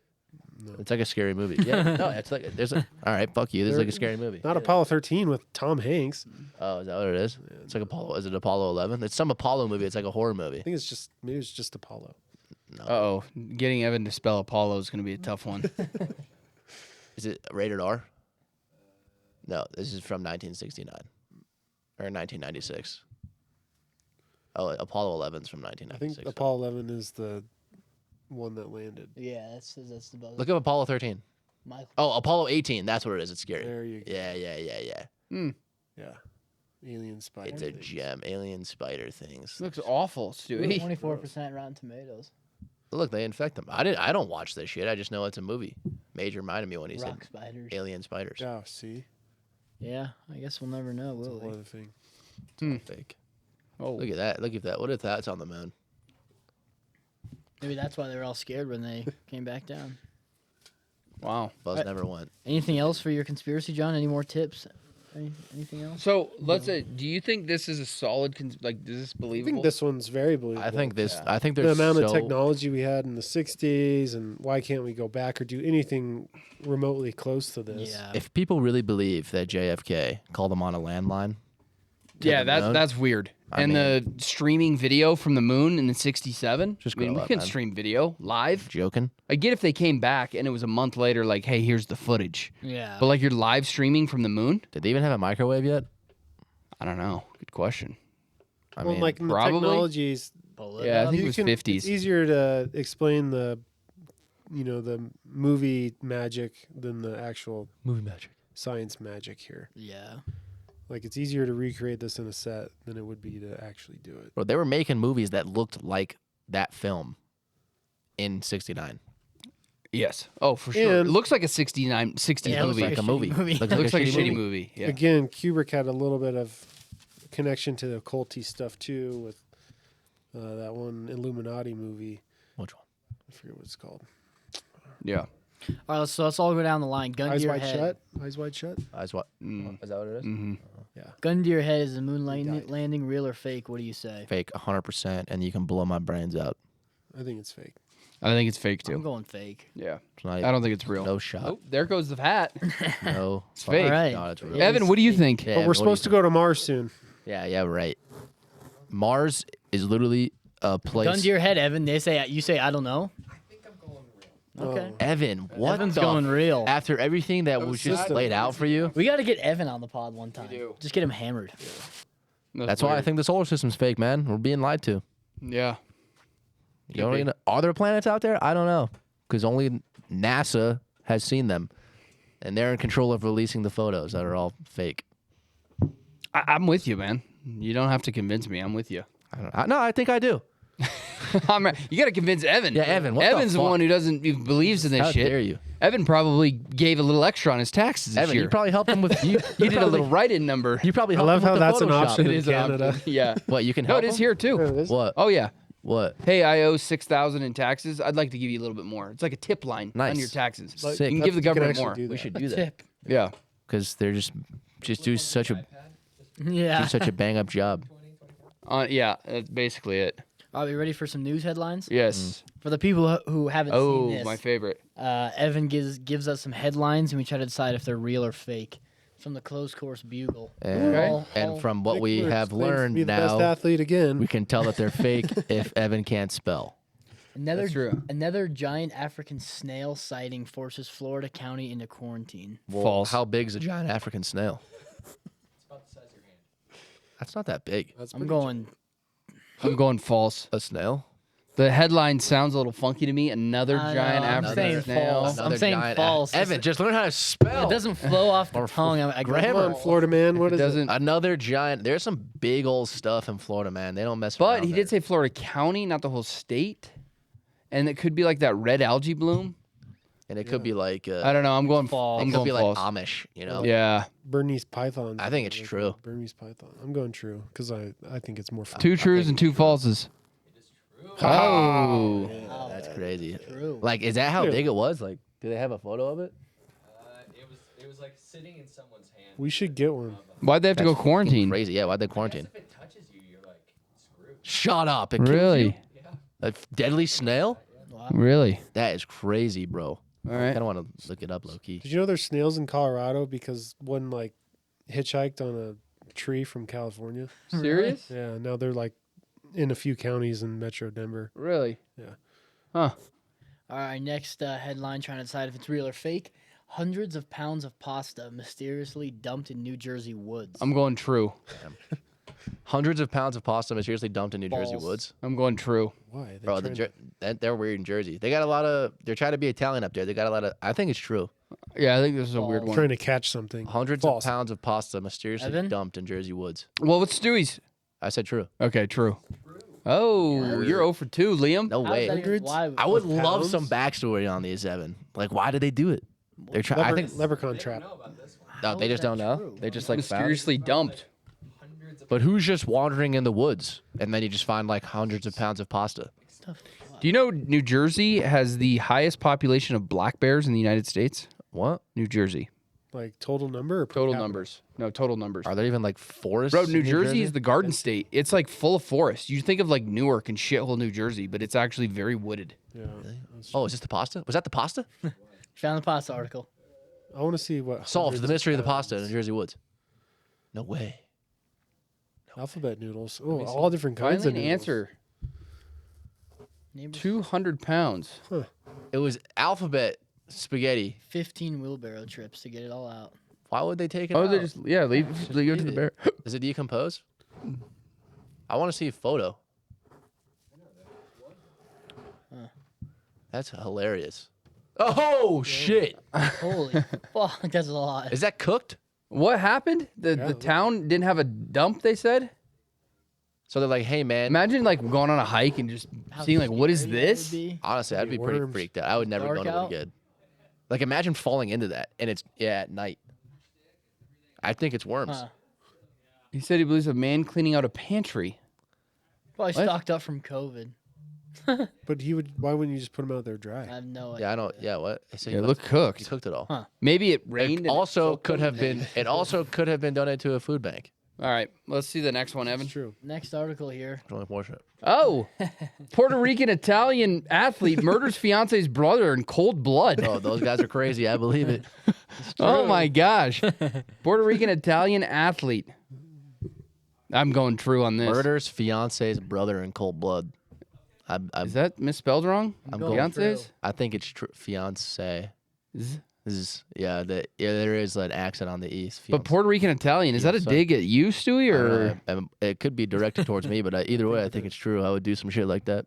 No. It's like a scary movie. Yeah, no, it's like there's a. All right, fuck you. This is like a scary movie. Not Apollo 13 with Tom Hanks. Oh, is that what it is? It's like Apollo. Is it Apollo 11? It's some Apollo movie. It's like a horror movie. I think it's just maybe it's just Apollo. Uh-oh. Getting Evan to spell Apollo is going to be a tough one. Is it rated R? No, this is from 1969 or 1996. Oh, Apollo 11's from I think 1996. Apollo 11 is the one that landed. Yeah, that's the buzz. Look up Apollo 13. Michael. Oh, Apollo 18. That's what it is. It's scary. There you go. Yeah. Yeah. Alien spider. It's a things. gem. Alien spider things. Looks awful, Stewie. 24% Rotten Tomatoes. Look, they infect them. I don't watch this shit. I just know it's a movie. Major reminded me when he Rock said spiders. alien spiders. Oh, see? Yeah, I guess we'll never know, That's a will whole we? other thing. Fake. Oh, Look at that. Look at that. What if that's on the moon? Maybe that's why they were all scared when they came back down. wow. Buzz Right. never went. Anything else for your conspiracy, John? Any more tips? Anything else? So let's say, do you think this is a solid, is this I believable? think this one's very believable. I think this. Yeah. I think the there's amount of so- technology we had in the 60s, and why can't we go back or do anything remotely close to this? Yeah. If people really believe that JFK called them on a landline, yeah, the moon? that's weird. I And the streaming video from the moon in the 67. Just I mean, grow we up, can man. stream video live. joking. I get if they came back and it was a month later, like, hey, here's the footage. Yeah. But like you're live streaming from the moon? Did they even have a microwave yet? I don't know. Good question. I well, mean, like in the probably. technologies, Pull it Yeah, I up. think it you was can, 50s. it's easier to explain the movie magic than the actual movie magic. science magic here. Yeah. Like, it's easier to recreate this in a set than it would be to actually do it. Bro, they were making movies that looked like that film in '69. Yes. Oh, for sure. And- It looks like a 60 Yeah, it looks movie. Like a shitty movie. movie. Looks It looks like a shitty movie. movie. Yeah. Again, Kubrick had a little bit of connection to the occulty stuff too with that one Illuminati movie. Which one? I forget what it's called. Yeah. All right, so let's all go down the line. Gun to Eyes your Wide head. Shut. Eyes Wide Shut. Eyes what? Is that what it is? Mm-hmm. Gun to your head, is the moon died. landing real or fake? What do you say? Fake, 100%, and you can blow my brains out. I think it's fake. I think it's fake I'm too. going fake. Yeah. It's not I even, don't think it's real. no shot. Oh, there goes the hat. No. It's fake. All right. God, it's real. Yeah, Evan, what do you think? Yeah, But we're what do you supposed to go to Mars soon. Yeah, right. Mars is literally a place. Gun to your head, Evan. You say I don't know. Okay. Evan, what Evan's the going real. After everything that was just laid out for you. We got to get Evan on the pod one time. do. Just get him hammered. That's why I think the solar system's fake, man. We're being lied to. Yeah. You don't even, are there planets out there? I don't know. Because only NASA has seen them. And they're in control of releasing the photos that are all fake. I'm with you, man. You don't have to convince me. I'm with you. No, I think I do. You got to convince Evan. Yeah, Evan, what the Evan's the fuck? one who believes in this How shit. dare you? Evan probably gave a little extra on his taxes this Evan, year. you probably helped him with... You did a little write-in number. You probably I helped love him how with that's the an Photoshop. option It in is an Canada. option. Yeah. What, you can No, help it is him? here too. What? Oh yeah. What? Hey, I owe $6,000 in taxes. I'd like to give you a little bit more. It's like a tip line on Nice. your taxes. Sick. You can give the You can government actually more. do We that. should do that. Tip. Yeah. Because they're just do such a Yeah. bang up job. Yeah. That's basically it. Are we ready for some news headlines? Yes. For the people who haven't seen Oh, this, my favorite. Evan gives us some headlines, and we try to decide if they're real or fake. From the Closed Course Bugle. And, All- and all- from what we Nick have claims to learned be the best now, athlete again. we can tell that they're fake if Evan can't spell. Another true. Another giant African snail sighting forces Florida county into quarantine. Well, False. How big is a giant African snail? That's not that big. I'm going. I'm going false. A snail? The headline sounds a little funky to me. Another I giant know, I'm African saying snail. false. Another I'm saying giant false. Evan, just learn how to spell. It doesn't flow off the Or tongue. I grammar. Come go on, Florida man. What It is it? doesn't. Another giant. There's some big old stuff in Florida, man. They don't mess around. But he there. did say Florida County, not the whole state. And it could be like that red algae bloom. And it could be like. I don't know. I'm going False. I'm It could going be like false. Amish, you know? Yeah. Burmese python. I think it's true. Burmese python. I'm going true because I think it's more fun. Two trues and two falses. Oh. That's crazy. True. Like, is that how big it was? Like, do they have a photo of it? It was like sitting in someone's hand. We should get one. Why'd they have to go quarantine? Crazy. Yeah, why'd they quarantine? If it touches you, you're like screwed. Shut up. It kills Really? you? A deadly snail? Really? That is crazy, bro. All I right. don't want to look it up low key. Did you know there's snails in Colorado because one like hitchhiked on a tree from California? Serious? Yeah, now they're like in a few counties in Metro Denver. Really? Yeah. Huh. All right, next headline trying to decide if it's real or fake. Hundreds of pounds of pasta mysteriously dumped in New Jersey woods. I'm going true. Hundreds of pounds of pasta mysteriously dumped in New Jersey Balls. woods. I'm going true. Why? They Bro, trying- they're weird in Jersey. They got a lot of. They're trying to be Italian up there. They got a lot of. I think it's true. Yeah, I think this is a weird Balls. one. trying to catch something. Hundreds False. of pounds of pasta mysteriously Evan? dumped in Jersey woods. Well, what's Stewie's? I said true. Okay, true. Oh, you're 0 for 2, Liam. No How is way. that even- why? I would Of love some pounds? backstory on these, Evan. Like, why did they do it? They're trying. I think. Leprechaun trap. No, they is just that don't know. true? They just like found. Mysteriously dumped. But who's just wandering in the woods and then you just find like hundreds of pounds of pasta? Do you know New Jersey has the highest population of black bears in the United States? What? New Jersey. Like total number or per Total capita? numbers. No, total numbers. Are there even like forests? Bro, in New Jersey is the garden state. It's like full of forests. You think of like Newark and shithole New Jersey, but it's actually very wooded. Yeah. Oh, is this the pasta? Was that the pasta? Found the pasta article. I want to see what Solved hundreds the mystery of the pounds. pasta in New Jersey woods. No way. Alphabet noodles. Oh, all different kinds Finally of an noodles. answer. Neighbors 200 pounds. It was alphabet spaghetti. 15 wheelbarrow trips to get it all out. Why would they take it Oh, out? they just leave it to the bear. Does it decompose? I want to see a photo. That's hilarious. Oh shit! Holy fuck, that's a lot. Is that cooked? What happened? The Yeah. town didn't have a dump, they said? So they're like, hey man. Imagine like going on a hike and just How seeing like, what is scary that would this? be. Honestly, I'd be pretty Worms. freaked out. I would never Dark go to out? good. Like imagine falling into that and it's at night. I think it's worms. Huh. He said he believes a man cleaning out a pantry. Probably What? stocked up from COVID. But he would. Why wouldn't you just put them out there I dry? have no idea. Yeah, I don't. Yeah, what? So Yeah, you look He cooked. cooked it all. Huh. Maybe it rained. and It it also soaked could them. have been. It also could have been donated to a food bank. All right, let's see the next one, Evan. It's true. Next article here. It's only fortunate. Oh, Puerto Rican Italian athlete murders fiance's brother in cold blood. Oh, those guys are crazy. I believe it. Oh my gosh. Puerto Rican Italian athlete. I'm going true on this. Murders fiance's brother in cold blood. Is that misspelled wrong? I'm going Beyonce's? I think it's fiance. Z- There is an accent on the east. But Puerto Rican Italian, is that a Sorry. dig at you, Stewie, or? It could be directed towards me, but either way, I think it's true. I would do some shit like that.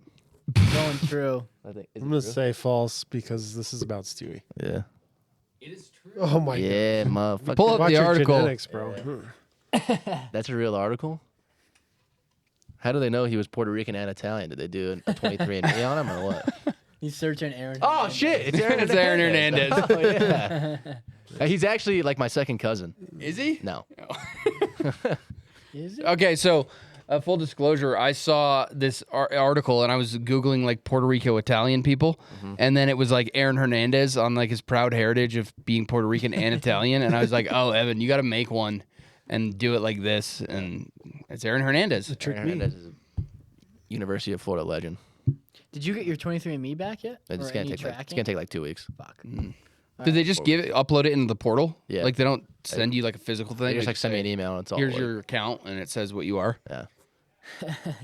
Going true. I think. I'm gonna say false because this is about Stewie. Yeah. It is true. Oh my god. Yeah, motherfucker. Pull up Watch the your article. genetics, bro. That's a real article. How do they know he was Puerto Rican and Italian? Did they do a 23andMe on him or what? He's searching Aaron. Oh shit! It's Aaron. It's Aaron Hernandez. Oh, yeah. He's actually like my second cousin. Is he? No. Is it? Okay, so full disclosure, I saw this article and I was Googling like Puerto Rico Italian people. And then it was like Aaron Hernandez on like his proud heritage of being Puerto Rican and Italian. And I was like, oh, Evan, you got to make one and do it like this. And it's Aaron Hernandez. Aaron Hernandez is a University of Florida legend. Did you get your 23andMe back yet? It's Or gonna any take tracking? it's gonna take like 2 weeks. Fuck. Did they just upload it into the portal? Yeah. Like they don't send you like a physical thing? They just They like send me an email and it's all. Here's like- your account and it says what you are. Yeah.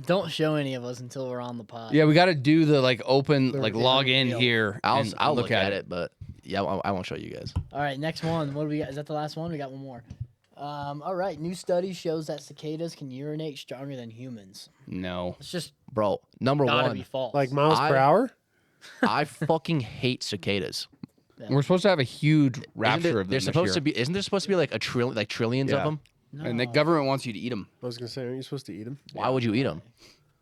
Don't show any of us until we're on the pod. Yeah, we got to do the like open, The like log in reveal. here. and I'll look at it, but yeah, I won't show you guys. All right, next one. What do we got? Is that the last one? We got one more. All right, new study shows that cicadas can urinate stronger than humans. No. It's just Bro, number gotta one, be false. Like miles per I- hour? I fucking hate cicadas. We're supposed to have a huge rapture Isn't of them there this supposed year. to be? Isn't there supposed to be like trillions Yeah. of them? no. And the government wants you to eat them I was gonna say, aren't you supposed to eat them? Why would you eat them?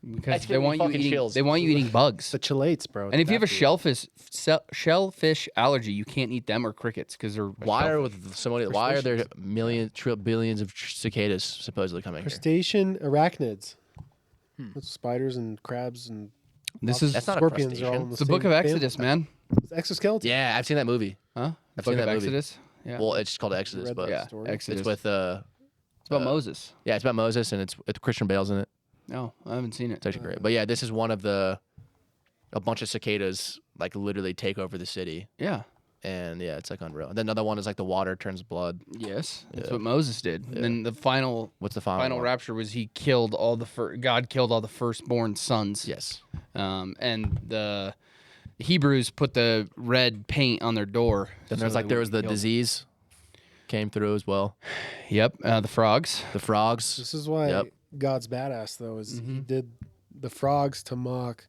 because That's they gonna be want you fucking eating. chills. They want you eating bugs. The chelates, bro. And if you have a That's shellfish allergy, you can't eat them or crickets because they're. Why are shellfish. with so many? Why are there billions of billions supposedly coming here? crustacean arachnids. That's spiders and crabs and This is That's not a scorpions are all crustacean. in the it's the Book of same Exodus, man. Exoskeleton. Yeah, I've seen that movie. Huh? I've Book seen of that movie. Exodus. Yeah. Well, it's called Exodus, Read but that yeah. story. Exodus. it's with It's about Moses. yeah, it's about Moses and it's Christian Bale's in it. No, I haven't seen it. It's actually great. But yeah, this is one of a bunch of cicadas like literally take over the city, Yeah. and yeah, it's like unreal. And then another one is like the water turns blood. Yes, that's Yeah. what Moses did. And then the final What's the final one? rapture was he killed all the God killed all the firstborn sons. Yes. And the Hebrews put the red paint on their door. Then so they there was wouldn't the be killed. disease came through as well. Yep, the frogs. The frogs. This is why Yep. God's badass, though, is Mm-hmm. he did the frogs to mock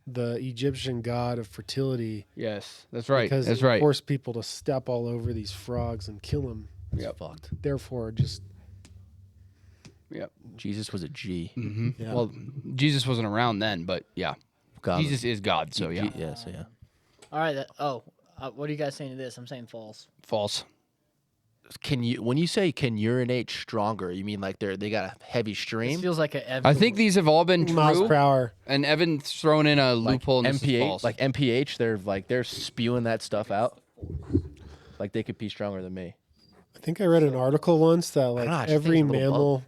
the Egyptian god of fertility. Yes, that's right. Because That's he right. forced people to step all over these frogs and kill them. Yep. Fucked. Therefore, just Yep. Jesus was a G. Hmm. yeah. Well, Jesus wasn't around then, but yeah, God. Jesus is God. So yeah, Yeah. So yeah. All right. What are you guys saying to this? I'm saying false. false. When you say can urinate stronger, you mean like they got a heavy This stream? feels like a. I think these have all been miles true. per hour. And Evan's thrown in a loophole. And this is MPH, false. like MPH, they're spewing that stuff out. Like they could pee stronger than me. I think I read an article once that like know, I just every think it's a little mammal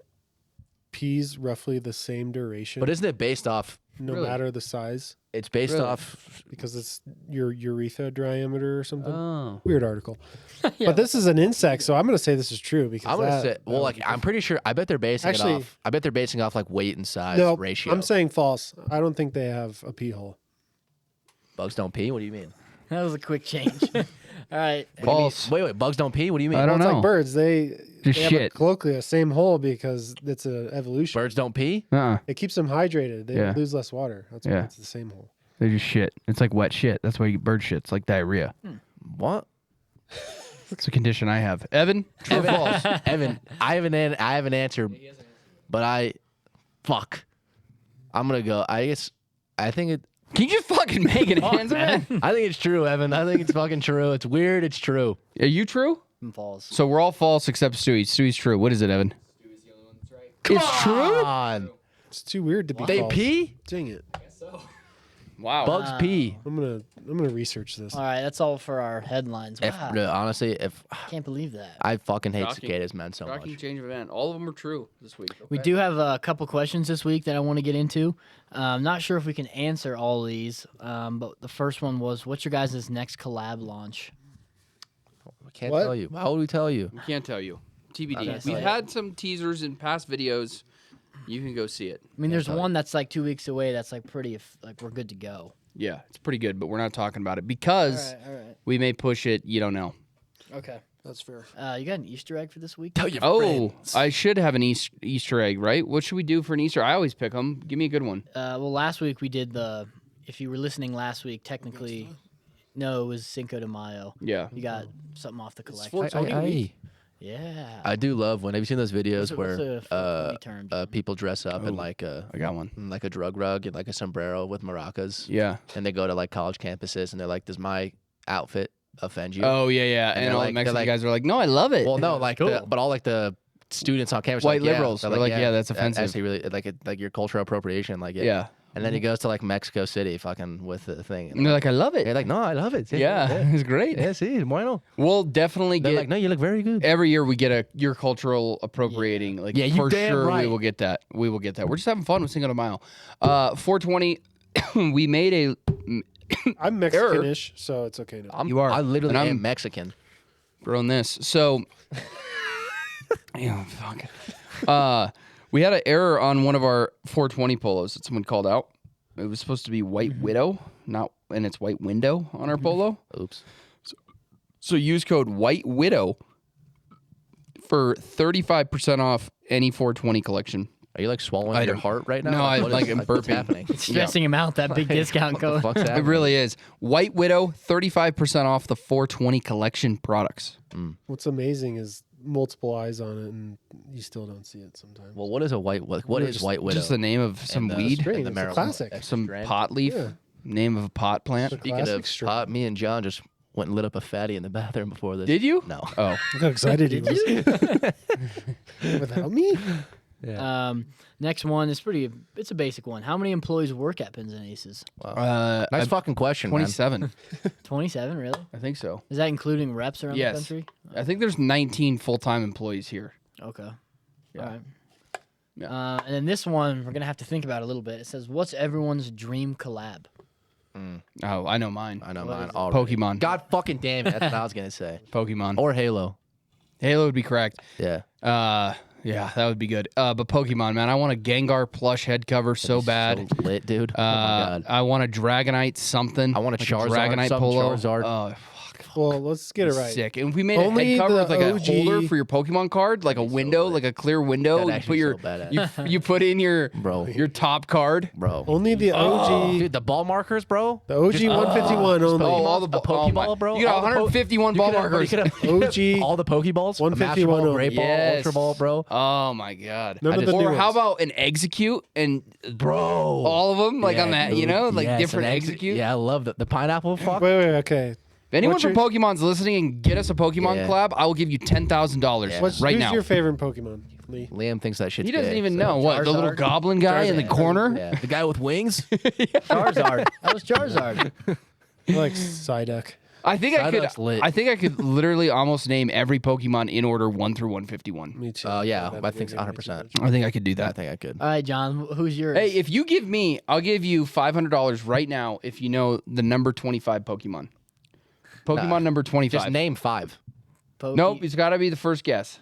pees roughly the same duration, But isn't it based off? no Really? matter the size, It's based Really? off. because it's your urethra diameter or something. oh, Weird article. But this is an insect, so I'm going to say this is true because I'm gonna that- say. that Well, would like I'm pretty sure. I bet they're basing Actually- it off. I bet they're basing off like weight and size no, ratio. I'm saying false. I don't think they have a pee hole. bugs don't pee. What do you mean? that was a quick change. All right. What do you mean? False. Wait. Bugs don't pee. What do you mean? I don't It's know. like birds. They Just have shit. colloquially the same hole because it's an evolution. Birds don't pee. It keeps them hydrated. They Yeah. lose less water. That's why Yeah. it's the same hole. they just shit. It's like wet shit. That's why you get bird shit. It's like diarrhea. What? It's a condition I have. Evan, true or false? Evan, I have an answer, but fuck. I'm gonna go. I think it. Can you just fucking make an answer, man? I think it's true, Evan. I think it's fucking true. It's weird. It's true. Are you true? I'm false. So we're all false except Stewie. Stewie's true. What is it, Evan? Stewie's the only one that's right. It's true. Come on. It's too weird to be They false. pee. Dang it. Wow. Bugs pee. I'm gonna research this. All right. That's all for our headlines. Wow. Honestly, Can't believe that. I fucking hate Shocking. cicadas, man, so Shocking much. change of event. All of them are true this week. We do have a couple questions this week that I want to get into. Not sure if we can answer all of these, but the first one was, what's your guys' next collab launch? I can't What? tell you. How would we tell you? We can't tell you. TBD. Okay, We've so- had some teasers in past videos. You can go see it. I mean, there's one that's like 2 weeks away. That's like pretty, like we're good to go. Yeah, it's pretty good, but we're not talking about it because All right. we may push it. You don't know. Okay. That's fair. You got an Easter egg for this week? Tell your Oh, friends. I should have an Easter egg, right? What should we do for an Easter? I always pick them. Give me a good one. Well, last week we did if you were listening last week, technically, no, it was Cinco de Mayo. Yeah. You got something off the collection. 420 week. Yeah. I do love when have you seen those videos What's where a 420 term, John? people dress up in like I got one. a drug rug and like a sombrero with maracas, Yeah. and they go to like college campuses and they're like, "Does my outfit offend you?" Oh yeah, yeah. And And they're all like- the they're Mexican like- guys are like, no, I love it. Well, no, like Cool. but all like the students on campus, are White like, yeah. liberals. They're They're like, yeah, that's that- offensive. Actually, really like your cultural appropriation, like Yeah. And then he goes to like Mexico City, fucking with the thing. And they're like, I love it. They're like, no, I love it. yeah, it's great. yeah, sí, bueno. We'll definitely They're get. like, no, you look very good. Every year we get your cultural appropriating. Like, Yeah, you for damn sure we right. will get that. We will get that. We're just having fun with Cinco de Mayo. 420. We made a. I'm Mexican-ish, so it's okay now. You are. I literally And I'm- am Mexican. Grown this. So, yeah, fuck. We had an error on one of our 420 polos that someone called out. It was supposed to be White Widow, and it's White Window on our polo. Oops. So use code White Widow for 35% off any 420 collection. Are you like swallowing your heart right now? No, I what like is- I'm what's burping. happening? Stressing him out, that big discount What the code. fuck's It happening? really is. White Widow, 35% off the 420 collection products. What's amazing is multiple eyes on it, and you still don't see it sometimes. Well, what is a white? What is White Widow? Just the name of some And, weed, strain. and the It's a marijuana classic. extra some strain? pot leaf, Yeah. name of a pot plant. It's a Speaking classic of strain. pot, me and John just went and lit up a fatty in the bathroom before this. Did you? No. Oh, Look how excited he was. Without me? Next one is it's a basic one. How many employees work at Pins and Aces? Nice fucking question, man. 27. 27, really? I think so. Is that including reps around Yes. the country? I think there's 19 full-time employees here. Okay. Yeah. All right. Yeah. And then this one, we're going to have to think about a little bit. It says, what's everyone's dream collab? Oh, I know mine. I know What mine is it? already. Pokemon. God fucking damn it. That's what I was going to say. Pokemon. Or Halo. Halo would be correct. Yeah. Yeah, that would be good. But Pokemon, man, I want a Gengar plush head cover so bad. So lit, dude. Oh my God. I want a Dragonite something. I want a like Charizard, Dragonite some polo. Charizard. Oh, Well, let's get it right. sick. And if we made a Only head cover the with like a OG holder for your Pokemon card, like a window, like a clear window. That'd You actually put be your so badass. you put in your Bro. your top card. Bro. Only the OG. Dude, the ball markers, bro. The OG 151 only. Oh, all the a Pokeball, bro. You got All the 151 ball markers. OG all the Pokeballs. 151 Master Ball, only. Great Ball, Yes. Ultra Ball, bro. Oh my god. None of the new Or how ones. about an execute and Bro. all of them like on that, you know, like Yes, different an execute. Yeah, I love the pineapple fuck. Wait, okay. If anyone What's from your- Pokemon's listening and get us a Pokemon Yeah. collab, I will give you $10,000 right Who's now. your favorite Pokemon, Lee? Liam thinks that shit's He doesn't gay, even so- know what the little Charizard. goblin guy in the Charizard. corner. Yeah, the guy with wings. Charizard. That was Charizard. I like Psyduck. I think I Psyduck's could. lit. I think I could literally almost name every Pokemon in order 1 through 151. Me too. Oh yeah, That'd I be think good. 100%. I think I could do I that. think I could. All right, John, who's yours? Hey, if you give me, I'll give you $500 right now if you know the number 25 Pokemon. Pokemon Nah. number 25. Just name 5. Nope, it's got to be the first guess.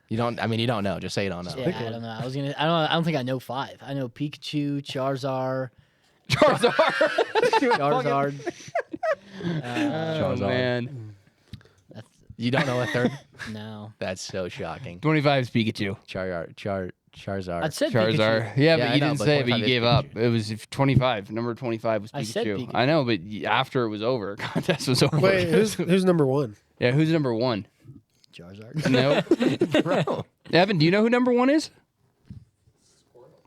You don't. I mean, you don't know. Just say you don't know. Yeah, I don't know. I don't think I know 5. I know Pikachu, Charizard, Charizard. Charizard. Oh, man. That's, You don't know a third. no. That's so shocking. 25 is Pikachu. Charizard. I said Charizard. Pikachu. Yeah, Yeah, but I you know, didn't but say it, but 25 you is gave up. Pikachu. It was 25. Number 25 was Pikachu. I said Pikachu. I know, but after it was over, contest was over. Wait, who's number one? Yeah, who's number 1? Charizard. Nope. Bro. Evan, do you know who number 1 is?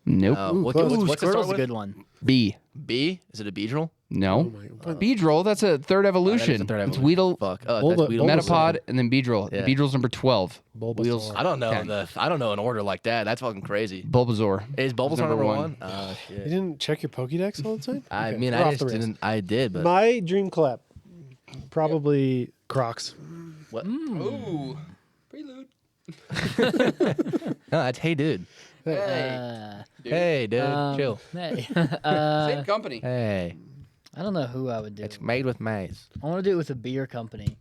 Nope. What's close. it Ooh, start Squirtle's a with? good one. B. B? Is it a Beedrill? No. my God. Beedrill, that's a third evolution. a third It's evolution. Weedle, Fuck. Oh, Bulba- that's Weedle. Metapod, and then Beedrill. Yeah. Beedrill's number 12. Bulbasaur. Wheels. I don't know 10. I don't know an order like that. That's fucking crazy. Bulbasaur. Is Bulbasaur number number one. 1? Oh You shit. didn't check your Pokédex all the time? I Okay, mean, we're I off just the rails. didn't. I did, but My dream collab, probably Crocs. what? Ooh. Prelude. No, that's hey, dude. Hey, dude, chill. Hey. Same company. Hey, I don't know who I would do. it's made with maize. I want to do it with a beer company.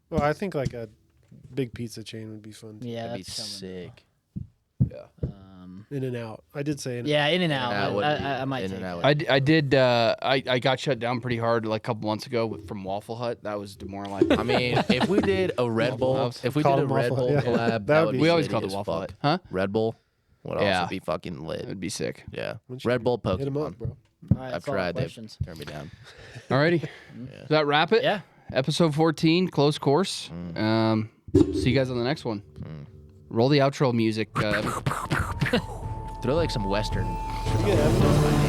Well, I think like a Big pizza chain would be fun. Too. Yeah, That'd be that's coming. sick. In and out. I did say in. Yeah, In and Out. In-N-Out would be- I might take In-N-Out that. I did. I got shut down pretty hard like a couple months ago from Waffle Hut. That was demoralizing. I mean, if we did a Red Bull, House. if we Call did a them Red Waffle Bull Hut, yeah. collab, That would be- we always litty called it as Waffle fuck. Hut, huh? Red Bull would Yeah. also be fucking lit. It'd be sick. Yeah. Once you Red Bull Hit him Pokemon. up, bro. All right, I've that's all our tried. They've questions. turned me down. Alrighty, does that wrap it? Yeah. Episode 14, close course. See you guys on the next one. Roll the outro music. Throw like some Western. You get evidence?